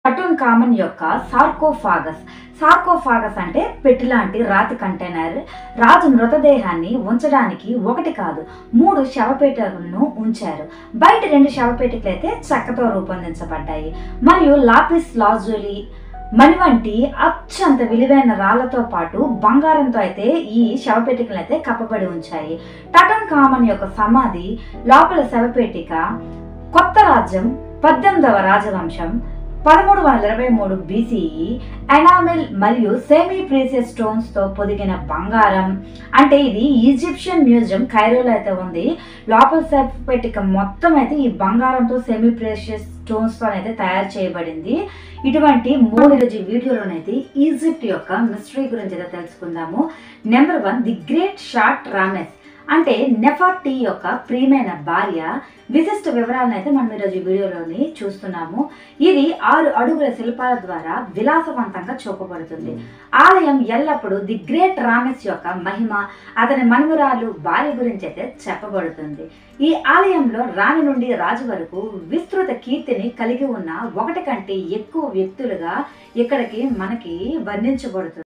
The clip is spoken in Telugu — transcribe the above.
టటూన్ కామన్ యొక్క సార్కోఫాగస్. సార్కోఫాగస్ అంటే పెట్టిలాంటి రాతి కంటైనర్. రాజు మృతదేహాన్ని ఉంచడానికి ఒకటి కాదు 3 శవపేటికలను ఉంచారు. బయట 2 శవపేటికలు అయితే చెక్కతో రూపొందించబడ్డాయి మరియు లాపిస్ లాజులి మణి వంటి అత్యంత విలువైన రాళ్లతో పాటు బంగారంతో అయితే ఈ శవపేటికలు అయితే కప్పబడి ఉంచాయి. టటూన్ కామన్ యొక్క సమాధి లోపల శవపేటిక కొత్త రాజ్యం 18వ రాజవంశం 1323 BCE ఎనామిల్ మరియు సెమీ ప్రీసియస్ స్టోన్స్ తో పొదిగిన బంగారం. అంటే ఇది ఈజిప్షియన్ మ్యూజియం కైరోలో అయితే ఉంది. లోపల శవపేటిక మొత్తం అయితే ఈ బంగారంతో సెమీ ప్రీసియస్ స్టోన్స్ తో అయితే తయారు చేయబడింది. ఇటువంటి 3 వీడియోలోనైతే ఈజిప్ట్ యొక్క మిస్టరీ గురించి అయితే తెలుసుకుందాము. నెంబర్ 1, ది గ్రేట్ షాట్ రామెస్ అంటే నెఫర్టీ యొక్క ప్రియమైన భార్య. విశిష్ట వివరాలను అయితే మనం ఈరోజు వీడియోలోని చూస్తున్నాము. ఇది 6 అడుగుల శిల్పాల ద్వారా విలాసవంతంగా చూపబడుతుంది. ఆలయం ఎల్లప్పుడూ ది గ్రేట్ రామెస్ యొక్క మహిమ, అతని మనుమరాలు భార్య గురించి అయితే చెప్పబడుతుంది. ఈ ఆలయంలో రాణి నుండి రాజు వరకు విస్తృత కీర్తిని కలిగి ఉన్న 1 కంటే ఎక్కువ వ్యక్తులుగా ఇక్కడికి మనకి వర్ణించబడుతుంది.